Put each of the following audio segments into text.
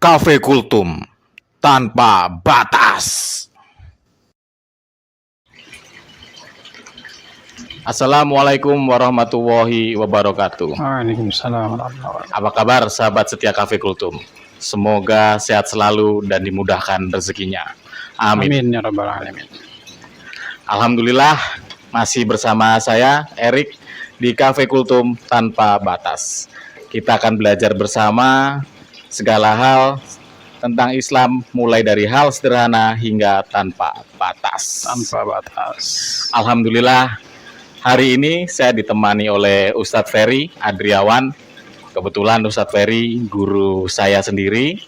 Cafe Kultum tanpa batas. Assalamualaikum warahmatullahi wabarakatuh. Waalaikumsalam warahmatullahi wabarakatuh. Apa kabar sahabat setia Cafe Kultum? Semoga sehat selalu dan dimudahkan rezekinya. Amin. Amin ya rabbal alamin. Alhamdulillah masih bersama saya Erik di Cafe Kultum tanpa batas. Kita akan belajar bersama segala hal tentang Islam, mulai dari hal sederhana hingga tanpa batas. Tanpa batas. Alhamdulillah hari ini saya ditemani oleh Ustadz Ferry Adriawan. Kebetulan Ustadz Ferry guru saya sendiri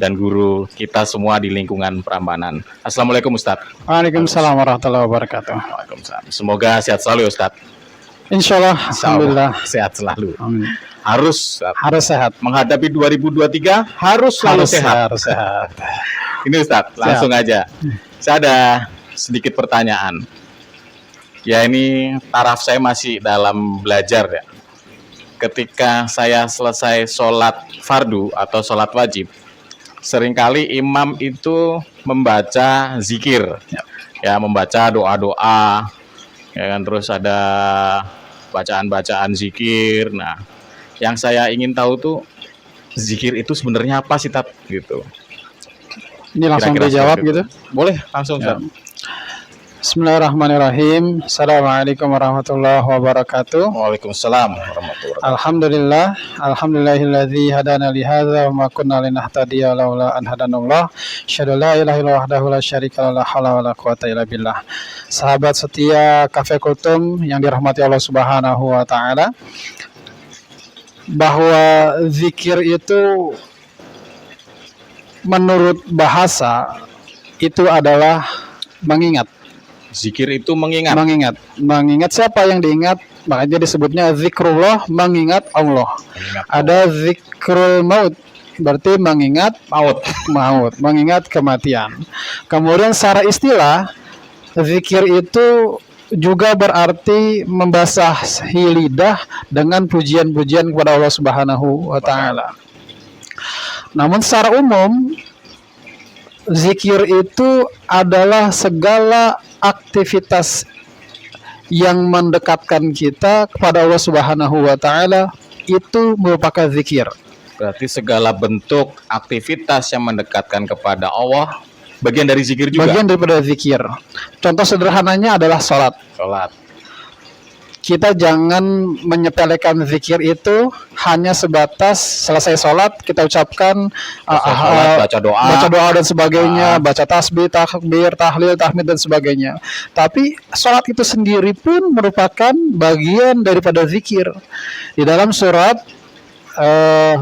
dan guru kita semua di lingkungan Prambanan. Assalamualaikum Ustadz. Waalaikumsalam warahmatullahi wabarakatuh. Waalaikumsalam. Semoga sehat selalu Ustadz. Insyaallah, alhamdulillah. Sehat selalu. Amin. Harus sehat. Menghadapi 2023 harus selalu sehat. Harus sehat. Ini Ustadz, langsung aja. Saya ada sedikit pertanyaan. Ya ini taraf saya masih dalam belajar ya. Ketika saya selesai sholat fardu atau sholat wajib, seringkali imam itu membaca zikir, ya membaca doa-doa, ya kan, terus ada bacaan-bacaan zikir. Nah, yang saya ingin tahu tuh zikir itu sebenarnya apa sih Tat? Gitu. Ini langsung dijawab gitu? Boleh, langsung Tat. Bismillahirrahmanirrahim. Assalamualaikum warahmatullahi wabarakatuh. Waalaikumsalam warahmatullahi wabarakatuh. Alhamdulillah, alhamdulillahilladzi hadana li hadza wa ma kunna linahtadiya laula an hadanallah. Asyhadu la ilaha illallah wahdahu la syarika la haula wala quwata illa billah. Sahabat setia Cafe Kultum yang dirahmati Allah Subhanahu wa taala, bahwa zikir itu menurut bahasa itu adalah mengingat. Zikir itu mengingat. Mengingat siapa yang diingat? Makanya disebutnya zikrullah, mengingat Allah. Ada zikrul maut, berarti mengingat maut, mengingat kematian. Kemudian secara istilah, zikir itu juga berarti membasahi lidah dengan pujian-pujian kepada Allah Subhanahu wa taala. Namun secara umum zikir itu adalah segala aktivitas yang mendekatkan kita kepada Allah Subhanahu wa taala, itu merupakan zikir. Berarti segala bentuk aktivitas yang mendekatkan kepada Allah bagian dari zikir juga. Bagian daripada zikir. Contoh sederhananya adalah sholat. Kita jangan menyepelekan zikir itu hanya sebatas selesai sholat kita ucapkan baca doa dan sebagainya, baca tasbih, takbir, tahlil, tahmid dan sebagainya. Tapi sholat itu sendiri pun merupakan bagian daripada zikir. Di dalam surat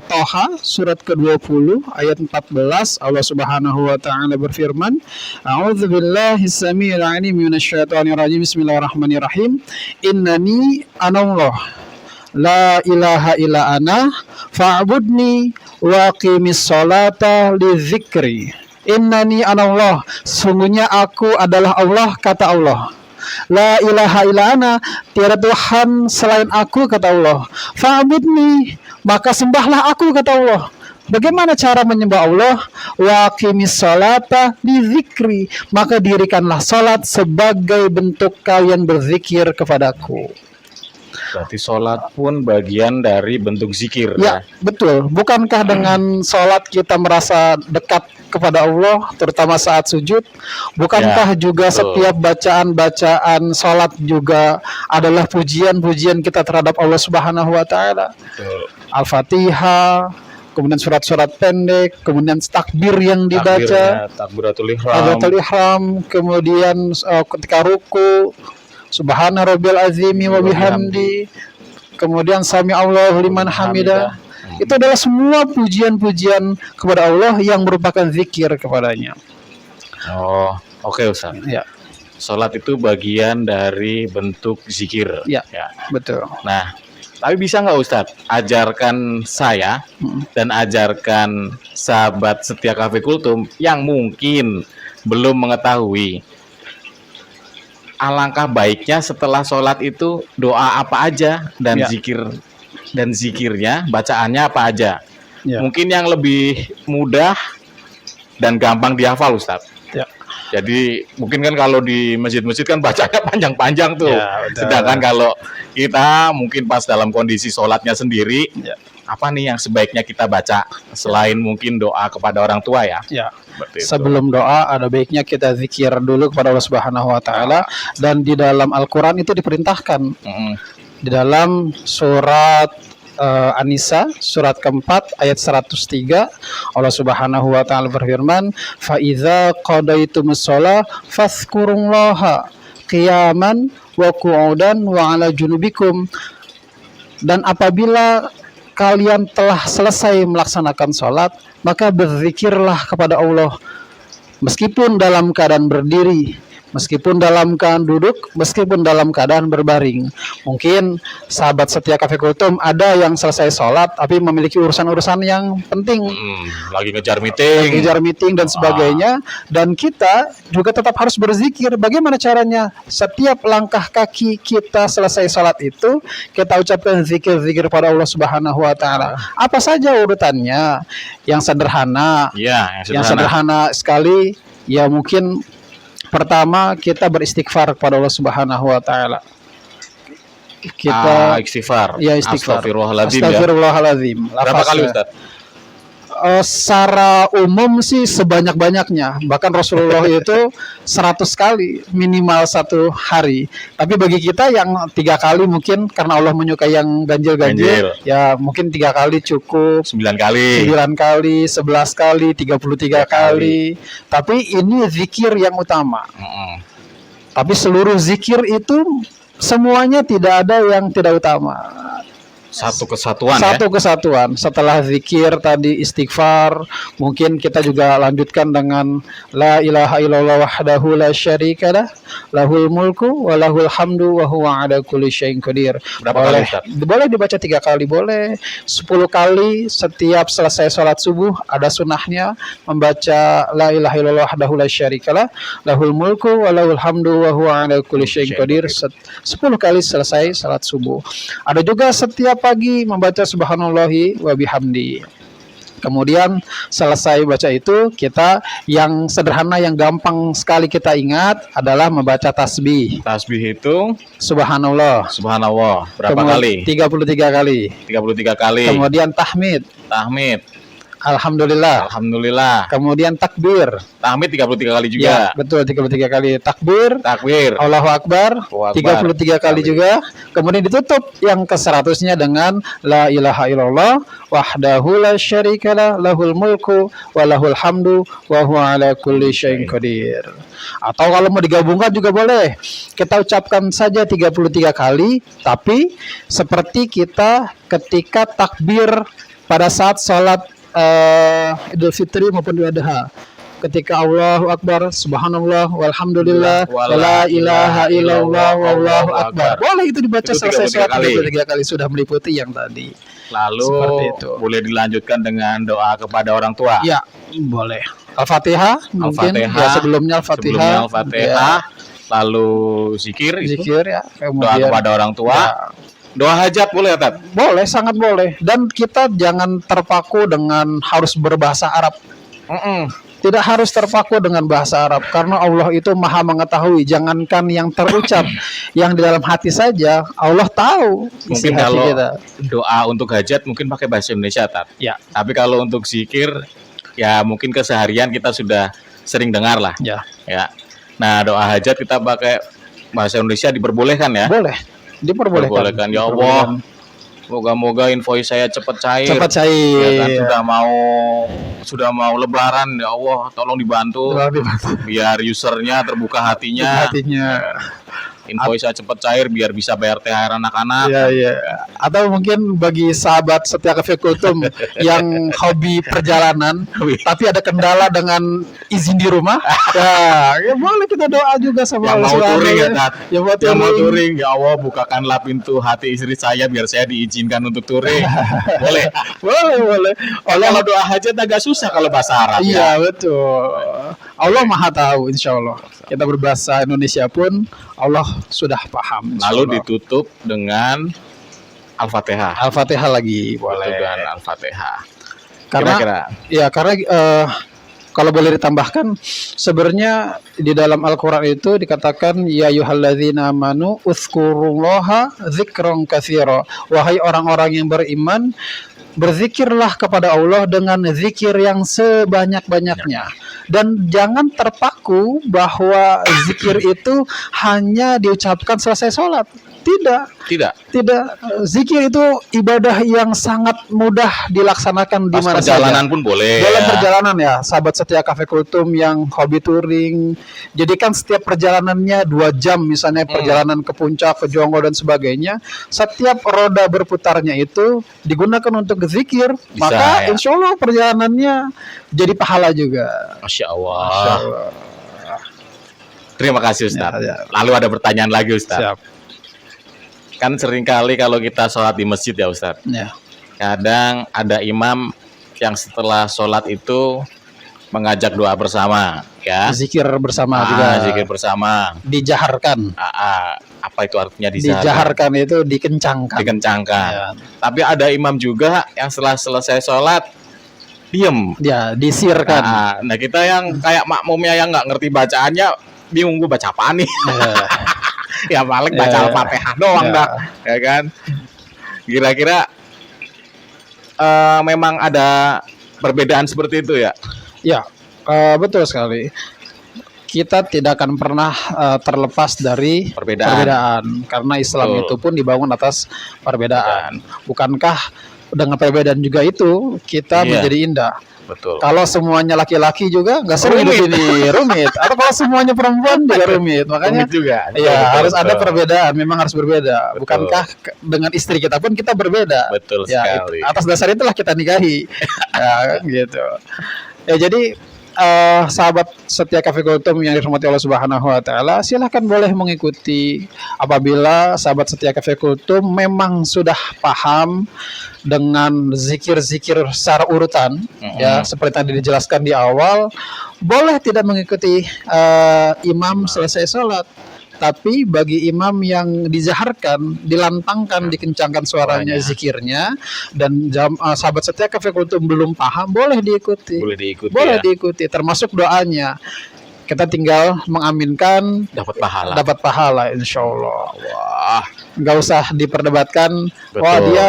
Toha surat ke-20 ayat 14 Allah Subhanahu wa taala berfirman, A'udzubillahi samiil 'alim minasyaitonir rajim. Bismillahirrahmanirrahim. Innani anallah la ilaha illa ana fa'budni wa qimis sholata li dzikri. Innani anallah, sungguhnya aku adalah Allah, kata Allah. La ilaha illa ana, tiada Tuhan selain aku, kata Allah. Fa'budni, maka sembahlah aku, kata Allah. Bagaimana cara menyembah Allah? Wa qimis sholata li dzikri, maka dirikanlah salat sebagai bentuk kalian berzikir kepadaku. Berarti sholat pun bagian dari bentuk zikir. Ya, betul. Bukankah dengan sholat kita merasa dekat kepada Allah, terutama saat sujud? Bukankah juga setiap bacaan-bacaan sholat juga adalah pujian-pujian kita terhadap Allah Subhanahu wa taala? Al-Fatihah, kemudian surat-surat pendek, kemudian takbir yang dibaca, takbiratul ihram, kemudian ketika ruku, Subhana rabbil azimi wa bihamdi, kemudian sami Allahu liman hamidah. Itu adalah semua pujian-pujian kepada Allah yang merupakan zikir kepadanya. Oh, oke Ustaz. Ya. Salat itu bagian dari bentuk zikir. Ya. Betul. Nah, tapi bisa nggak Ustaz ajarkan saya dan ajarkan sahabat setia Cafe Kultum yang mungkin belum mengetahui alangkah baiknya setelah sholat itu doa apa aja dan zikirnya bacaannya apa aja. Ya. Mungkin yang lebih mudah dan gampang dihafal, Ustadz. Ya. Jadi mungkin kan kalau di masjid-masjid kan bacanya panjang-panjang tuh. Ya, betul. Sedangkan kalau kita mungkin pas dalam kondisi sholatnya sendiri, Ya. apa nih yang sebaiknya kita baca selain mungkin doa kepada orang tua ya? Ya. Seperti itu. Sebelum doa ada baiknya kita zikir dulu kepada Allah Subhanahu wa taala, dan di dalam Al-Qur'an itu diperintahkan. Di dalam surat An-Nisa surat keempat ayat 103, Allah Subhanahu wa taala berfirman, "Fa idza qadaitumus shalah fadhkurullaha qiyaman wa qu'udan wa 'ala junubikum." Dan apabila kalian telah selesai melaksanakan sholat, maka berzikirlah kepada Allah meskipun dalam keadaan berdiri, meskipun dalam keadaan duduk, meskipun dalam keadaan berbaring. Mungkin sahabat setia Cafe Kultum ada yang selesai sholat tapi memiliki urusan-urusan yang penting, Lagi ngejar meeting. kejar meeting dan sebagainya, dan kita juga tetap harus berzikir. Bagaimana caranya? Setiap langkah kaki kita selesai sholat itu kita ucapkan zikir-zikir pada Allah Subhanahu wa taala. Apa saja urutannya? Yang sederhana. Iya, Yang sederhana sekali ya, mungkin pertama kita beristighfar kepada Allah Subhanahu wa taala. Kita istighfar. ya istighfar. Astagfirullahaladzim ya. Astagfirullahaladzim. Berapa kali, Ustaz? Secara umum sih sebanyak-banyaknya. Bahkan Rasulullah itu 100 kali minimal satu hari. Tapi bagi kita yang 3 kali mungkin karena Allah menyukai yang ganjil-ganjil, ya mungkin 3 kali cukup. 9 kali. 9 kali, 11 kali, 33 kali. Tapi ini zikir yang utama. Tapi seluruh zikir itu semuanya tidak ada yang tidak utama. Satu kesatuan Satu ya. kesatuan. Setelah zikir tadi istighfar, mungkin kita juga lanjutkan dengan la ilaha illallah wahdahu la syarikalah, lahul mulku wa lahul hamdu wa huwa ala kulli syai'in qadir. Berapa kali, Ustaz? Boleh dibaca 3 kali, boleh 10 kali. Setiap selesai sholat subuh ada sunnahnya membaca la ilaha illallah wahdahu la syarikalah, lahul mulku wa lahul hamdu wa huwa ala kulli syai'in qadir. 10 kali selesai sholat subuh. Ada juga setiap pagi membaca subhanallahi wa bihamdi. Kemudian selesai baca itu, kita yang sederhana, yang gampang sekali kita ingat adalah membaca tasbih. Tasbih itu Subhanallah. subhanallah berapa kali? 33 kali. 33 kali. Kemudian tahmid. Tahmid. Alhamdulillah. Alhamdulillah. Kemudian takbir. Tahmid 33 kali juga. Ya, betul, 33 kali. Takbir. Takbir. Allahu Akbar, Allahu Akbar. 33 kali juga. Kemudian ditutup yang ke-100-nya dengan la ilaha illallah wahdahu la syarikalah, lahul mulku wa lahul hamdu wa huwa ala kulli syai'in qadir. Atau kalau mau digabungkan juga boleh. Kita ucapkan saja 33 kali, tapi seperti kita ketika takbir pada saat sholat Idul Fitri maupun Idul Adha. Ketika Allahu Akbar, Subhanallah, walhamdulillah, wala ilaha illallah, wallahu akbar. Boleh itu dibaca Itu selesai 33 sholat 33 kali, sudah meliputi yang tadi. Lalu Seperti itu. boleh dilanjutkan dengan doa kepada orang tua. Ya, boleh. Al-Fatihah mungkin. Al-Fatihah. Ya, sebelumnya Al-Fatihah. Sebelumnya Al-Fatihah. Lalu zikir, Ya, itu. zikir ya. Doa Kemudian kepada orang tua. ya, Doa hajat boleh ya, Tat? boleh, sangat boleh. Dan kita jangan terpaku dengan harus berbahasa Arab. Tidak harus terpaku dengan bahasa Arab, karena Allah itu maha mengetahui. Jangankan yang terucap, yang di dalam hati saja Allah tahu isi Mungkin hati kalau kita. doa untuk hajat mungkin pakai bahasa Indonesia, Tat. Ya, Tapi kalau untuk zikir, ya mungkin keseharian kita sudah sering dengar lah. ya, Ya. Nah, doa hajat kita pakai bahasa Indonesia diperbolehkan ya? boleh, diperbolehkan. Diperbolehkan. Ya Allah, moga-moga invoice saya cepat cair. Cepat Ya kan, cair. sudah mau lebaran, ya Allah, tolong dibantu biar usernya terbuka hatinya. Invoice saya cepat cair biar bisa bayar THR anak-anak. Iya, iya. Atau mungkin bagi sahabat setia Cafe Kultum yang hobi perjalanan, tapi ada kendala dengan izin di rumah, ya boleh kita doa juga sama Yang Allah mau Subhanahu touring ya, wa Tat? taala. Yang mau Yang mau touring. touring, ya Allah, bukakanlah pintu hati istri saya biar saya diizinkan untuk touring. Boleh. Boleh. Kalau doa hajat agak susah kalau bahasa Arab ya. Iya, betul. Allah Maha tahu, insya Allah. Kita berbahasa Indonesia pun Allah sudah paham. insya Lalu Allah. ditutup dengan Al-Fatihah. Al-Fatihah lagi Ditutup boleh. dengan Al-Fatihah. Karena Kira-kira. ya karena kalau boleh ditambahkan, sebenarnya di dalam Al-Quran itu dikatakan ya ayyuhalladzina amanu uzkurullaha dzikran katsira. Wahai orang-orang yang beriman, berzikirlah kepada Allah dengan zikir yang sebanyak-banyaknya. Dan jangan terpaku bahwa zikir itu hanya diucapkan selesai sholat. Tidak, Tidak. tidak. Zikir itu ibadah yang sangat mudah dilaksanakan di Pas mana perjalanan saja. pun boleh. Dalam ya. perjalanan ya, sahabat setia Cafe Kultum yang hobi touring, jadikan setiap perjalanannya 2 jam, misalnya perjalanan ke puncak, ke Jongo dan sebagainya, setiap roda berputarnya itu digunakan untuk zikir, Bisa, maka ya. insya Allah perjalanannya jadi pahala juga. Masya Allah. Masya Allah. Terima kasih Ustaz. Ya, ya. Lalu ada pertanyaan lagi Ustaz. Siap. Kan seringkali kalau kita sholat di masjid ya Ustaz, Ya. kadang ada imam yang setelah sholat itu mengajak doa bersama, ya. Zikir bersama juga. Zikir bersama. Dijaharkan. Apa itu artinya dijaharkan? Dijaharkan itu dikencangkan. Dikencangkan. Ya. Tapi ada imam juga yang setelah selesai sholat diem. Ya, disirkan. Nah kita yang kayak makmumnya yang nggak ngerti bacaannya bingung gue baca apa nih. Ya paling baca Ya. Al-Fatihah doang Ya. dah, ya kan? Kira-kira memang ada perbedaan seperti itu ya? Ya, betul sekali. Kita tidak akan pernah terlepas dari Perbedaan. karena Islam Betul. itu pun dibangun atas perbedaan. Bukankah dengan perbedaan juga itu kita Iya. menjadi indah? Betul. Kalau semuanya laki-laki juga nggak seru hidup ini, rumit. Atau kalau semuanya perempuan juga rumit. Makanya Rumit juga. ya Betul, harus ada betul. perbedaan, memang harus berbeda. Betul. Bukankah dengan istri kita pun kita berbeda? Betul Ya, sekali. atas dasar itulah kita nikahi. Ya, kan, gitu. Ya jadi sahabat setia Cafe Kultum yang dirahmati Allah Subhanahu wa taala, silahkan boleh mengikuti apabila sahabat setia Cafe Kultum memang sudah paham dengan zikir-zikir secara urutan, ya seperti tadi dijelaskan di awal, boleh tidak mengikuti imam selesai sholat. Tapi bagi imam yang dijaharkan, dilantangkan, dikencangkan suaranya, zikirnya, dan sahabat setia Cafe Kultum belum paham, boleh diikuti. Boleh diikuti Boleh ya. diikuti, termasuk doanya. Kita tinggal mengaminkan, Dapat pahala. dapat pahala, insya Allah. Wah. Nggak usah diperdebatkan. Betul. Wah dia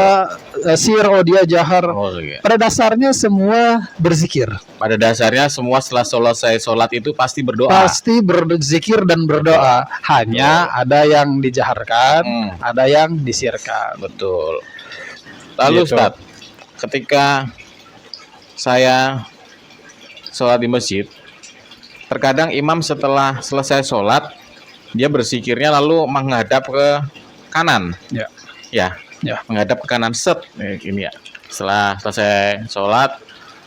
sir, oh dia jahar. Oh, iya. Pada dasarnya semua berzikir. Pada dasarnya semua setelah selesai sholat itu pasti berdoa. Pasti berzikir dan berdoa. Hanya ada yang dijaharkan, ada yang disirkan. Betul. Lalu Gitu. Ustaz, ketika saya sholat di masjid, terkadang imam setelah selesai sholat, dia berzikirnya lalu menghadap ke kanan. Ya. Ya, menghadap ke kanan set. Ini ya. Setelah selesai sholat,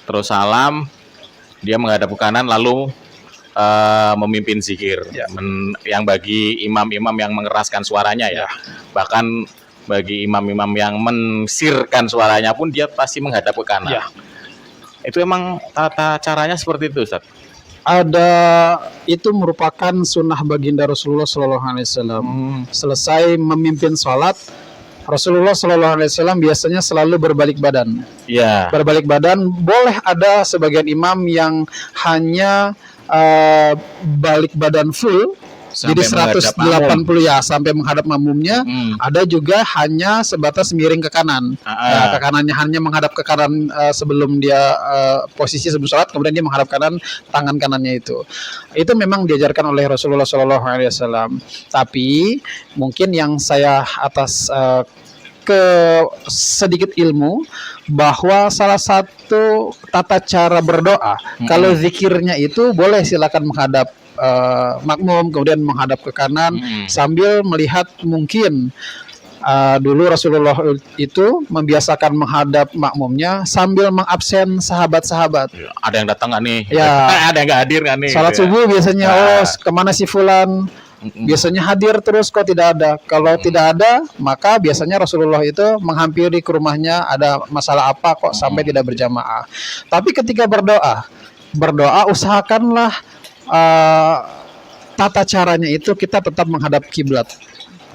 terus salam, dia menghadap ke kanan lalu memimpin zikir. Ya. Yang bagi imam-imam yang mengeraskan suaranya ya. Bahkan bagi imam-imam yang mensirkan suaranya pun dia pasti menghadap ke kanan. Ya. Itu emang tata caranya seperti itu, Ustaz? Ada, itu merupakan sunnah baginda Rasulullah Sallallahu Alaihi Wasallam. Selesai memimpin sholat, Rasulullah Sallallahu Alaihi Wasallam biasanya selalu berbalik badan. Iya. Berbalik badan, boleh ada sebagian imam yang hanya balik badan full, Sampai jadi menghadap 180 ya sampai menghadap makmumnya. Ada juga hanya sebatas miring ke kanan. Ya, ke kanannya hanya menghadap ke kanan sebelum dia posisi sebelum sholat, kemudian dia menghadap kanan, tangan kanannya itu. Itu memang diajarkan oleh Rasulullah Shallallahu Alaihi Wasallam. Tapi mungkin yang saya atas ke sedikit ilmu bahwa salah satu tata cara berdoa kalau zikirnya itu boleh silakan menghadap makmum, kemudian menghadap ke kanan sambil melihat mungkin dulu Rasulullah itu membiasakan menghadap makmumnya sambil mengabsen sahabat-sahabat. Ada yang datang nggak nih? Ya. Ada yang nggak hadir nggak nih? Salat Gitu ya. subuh biasanya, kemana si fulan? Biasanya hadir terus kok tidak ada. Kalau tidak ada, maka biasanya Rasulullah itu menghampiri ke rumahnya, ada masalah apa kok sampai tidak berjamaah. Tapi ketika berdoa usahakanlah tata caranya itu kita tetap menghadap kiblat.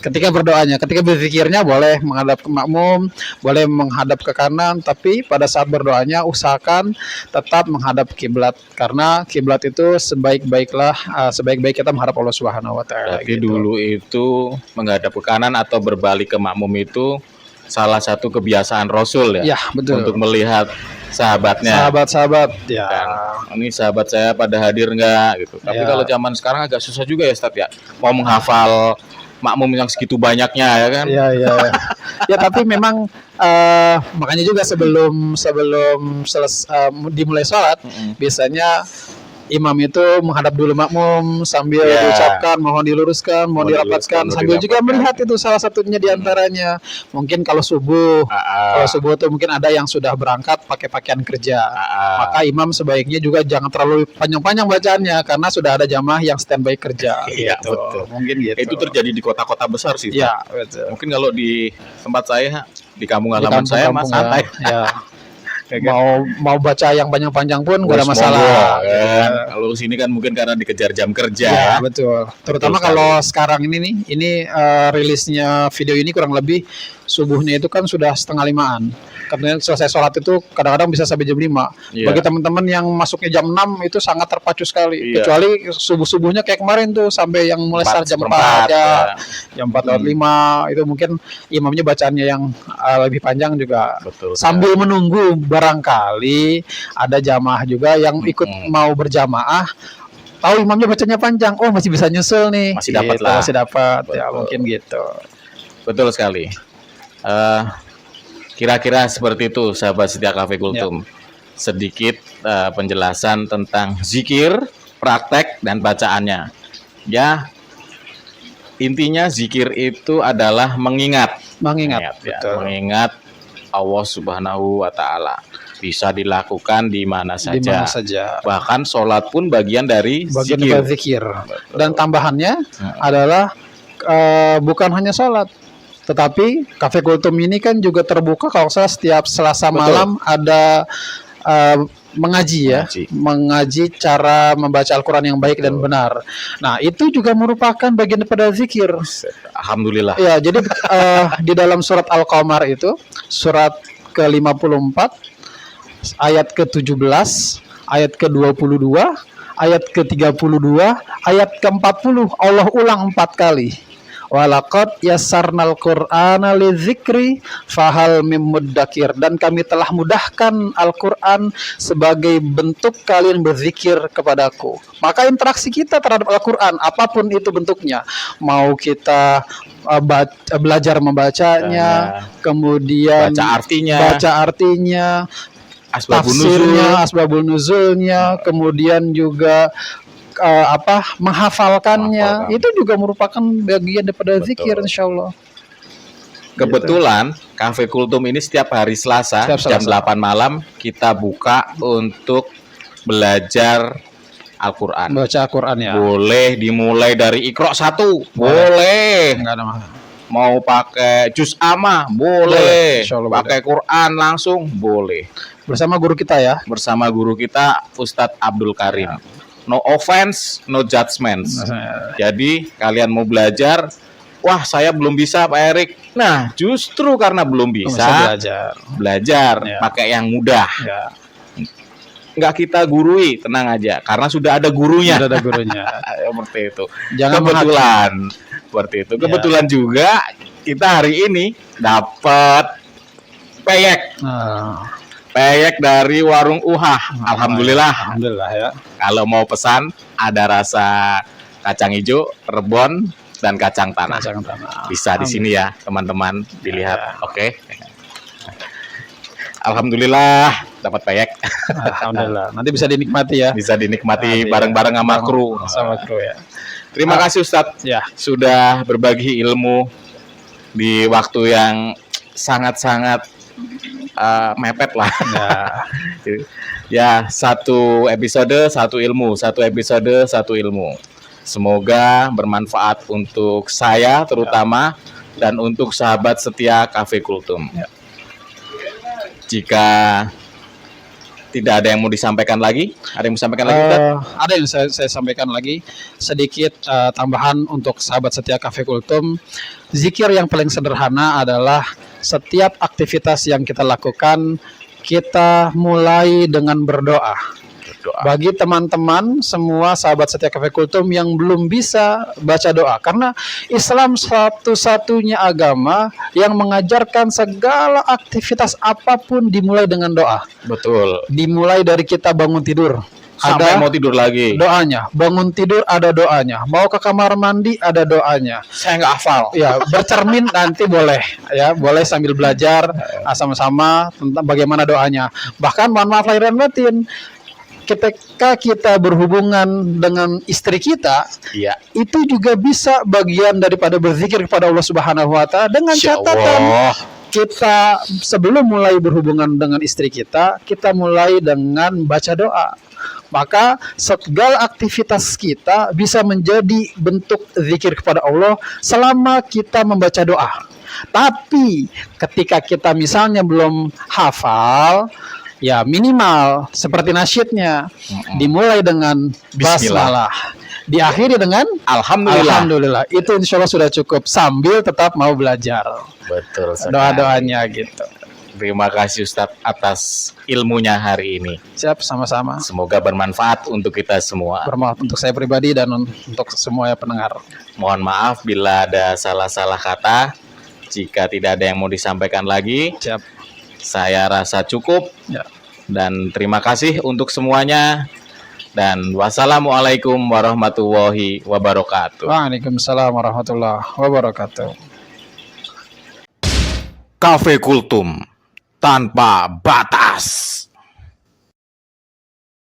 Ketika berdoanya, ketika berzikirnya boleh menghadap ke makmum, boleh menghadap ke kanan, tapi pada saat berdoanya usahakan tetap menghadap kiblat karena kiblat itu sebaik-baik kita menghadap Allah Subhanahu wa taala Berarti gitu. dulu itu menghadap ke kanan atau berbalik ke makmum itu salah satu kebiasaan Rasul ya, Ya, betul. untuk melihat sahabatnya. Sahabat-sahabat ya. Kan, ini sahabat saya pada hadir nggak gitu. Tapi Ya. kalau zaman sekarang agak susah juga ya Ustadz ya, mau menghafal makmum yang segitu banyaknya ya kan. Iya, iya. Ya, tapi memang makanya juga sebelum dimulai sholat, biasanya imam itu menghadap dulu makmum sambil Ya. diucapkan mohon diluruskan, mohon Mohon dirapatkan, diluruskan, sambil juga dirapatkan. melihat itu salah satunya diantaranya. Mungkin kalau subuh, kalau subuh tuh mungkin ada yang sudah berangkat pakai pakaian kerja. Maka imam sebaiknya juga jangan terlalu panjang-panjang bacaannya karena sudah ada jamaah yang standby kerja. Iya, gitu. betul. Mungkin gitu. Itu terjadi di kota-kota besar sih. Ya, Ustadz. betul. Mungkin kalau di tempat saya, di kampung Di halaman saya mah kampung-kampung santai. ya. Ya kan? Mau baca yang panjang-panjang pun gak ada Wes, masalah. monggo, gitu kan. kan. Kalau sini kan mungkin karena dikejar jam kerja. Ya, betul. Terutama Betul kalau sekarang ini nih, ini rilisnya video ini kurang lebih subuhnya itu kan sudah 4:30-an. Katanya selesai sholat itu kadang-kadang bisa sampai jam 5. Iya. Bagi teman-teman yang masuknya jam 6 itu sangat terpacu sekali. Iya. Kecuali subuh-subuhnya kayak kemarin tuh sampai yang mulai start jam 4 4 ya. ya. Jam 4 lewat 5 itu mungkin imamnya bacaannya yang lebih panjang juga. Betul. Sambil menunggu barangkali ada jamaah juga yang ikut mau berjamaah, tahu imamnya bacanya panjang, oh masih bisa nyusul nih. Masih dapat Gitu, lah. masih dapat ya, Betul. mungkin gitu. Betul sekali. Kira-kira seperti itu sahabat setia Cafe Kultum. Sedikit penjelasan tentang zikir, praktek dan bacaannya. Ya, intinya zikir itu adalah mengingat. Mengingat, Ya, betul. mengingat Allah Subhanahu wa taala. Bisa dilakukan di mana Di saja. mana saja. Bahkan sholat pun bagian dari Bagian zikir. dari zikir. Dan tambahannya adalah bukan hanya sholat, tetapi Cafe Kultum ini kan juga terbuka kalau salah setiap Selasa Betul. malam ada mengaji ya, mengaji cara membaca Al-Quran yang baik dan benar. Nah, itu juga merupakan bagian daripada zikir. Alhamdulillah. Ya, jadi di dalam surat Al-Qamar itu, surat ke-54, ayat ke-17, ayat ke-22, ayat ke-32, ayat ke-40, Allah ulang 4 kali. Walaqad yassarnal Qur'ana lidzikri fahal mim muddakir, dan kami telah mudahkan Al-Qur'an sebagai bentuk kalian berzikir kepadaku. Maka interaksi kita terhadap Al-Qur'an apapun itu bentuknya, mau kita belajar membacanya, kemudian Baca artinya, asbabun tafsirnya, asbabul nuzulnya, kemudian juga menghafalkannya, itu juga merupakan bagian daripada zikir, insyaallah. Kebetulan Cafe Kultum ini setiap hari Selasa, jam 8 malam kita buka untuk belajar Al-Quran. Baca Al-Quran ya. Boleh dimulai dari Iqra 1, boleh. Enggak ada masalah. Mau pakai juz amma, boleh. Insyaallah Pakai Quran langsung, boleh. Bersama guru kita ya. Bersama guru kita Ustadz Abdul Karim. No offense, no judgment. Jadi kalian mau belajar, wah saya belum bisa Pak Erik. Nah justru karena belum bisa, belajar Ya. pakai yang mudah. Ya. Nggak kita gurui, tenang aja. Karena sudah ada gurunya. Sudah ada gurunya. Seperti itu. Jangan Kebetulan seperti itu. Kebetulan juga kita hari ini dapat peyek. Peyek dari warung Uhah. Alhamdulillah. Alhamdulillah ya. Kalau mau pesan ada rasa kacang hijau, rebon, dan kacang tanah. Kacang tanah. Bisa di sini ya, teman-teman dilihat. Oke. Alhamdulillah dapat peyek. Alhamdulillah. Nanti bisa dinikmati ya. Bisa dinikmati bareng-bareng sama kru. Sama kru ya. Terima kasih Ustadz Ya. sudah berbagi ilmu di waktu yang sangat-sangat mepet lah. Ya, satu episode satu ilmu, satu episode satu ilmu. Semoga bermanfaat untuk saya terutama dan untuk sahabat setia Cafe Kultum. Jika tidak ada yang mau disampaikan lagi? Ada yang mau disampaikan lagi, Ustaz? Ada yang saya sampaikan lagi sedikit tambahan untuk sahabat setia Cafe Kultum. Zikir yang paling sederhana adalah setiap aktivitas yang kita lakukan kita mulai dengan berdoa. Bagi teman-teman semua sahabat setia Cafe Kultum yang belum bisa baca doa, karena Islam satu-satunya agama yang mengajarkan segala aktivitas apapun dimulai dengan doa. Betul. Dimulai dari kita bangun tidur, Sampai ada mau tidur lagi. doanya. Bangun tidur ada doanya. Mau ke kamar mandi ada doanya. Saya nggak hafal. Ya, bercermin nanti boleh, ya, boleh sambil belajar sama-sama tentang bagaimana doanya. Bahkan mohon maaf lahir dan batin, ketika kita berhubungan dengan istri kita, Iya. itu juga bisa bagian daripada berzikir kepada Allah Subhanahu wa taala, dengan Insya catatan Allah. kita sebelum mulai berhubungan dengan istri kita mulai dengan baca doa. Maka segala aktivitas kita bisa menjadi bentuk zikir kepada Allah selama kita membaca doa. Tapi ketika kita misalnya belum hafal, ya minimal seperti nasyidnya, dimulai dengan Bismillah. basmalah, diakhiri dengan Alhamdulillah. alhamdulillah. Itu insya Allah sudah cukup, sambil tetap mau belajar Betul sekali. doa-doanya gitu. Terima kasih Ustadz atas ilmunya hari ini. Siap, sama-sama. Semoga bermanfaat untuk kita semua. Bermanfaat untuk saya pribadi dan untuk semua pendengar. Mohon maaf bila ada salah-salah kata. Jika tidak ada yang mau disampaikan lagi, Siap. saya rasa cukup. Ya. Dan terima kasih untuk semuanya. Dan wassalamualaikum warahmatullahi wabarakatuh. Waalaikumsalam warahmatullahi wabarakatuh. Cafe Kultum tanpa batas.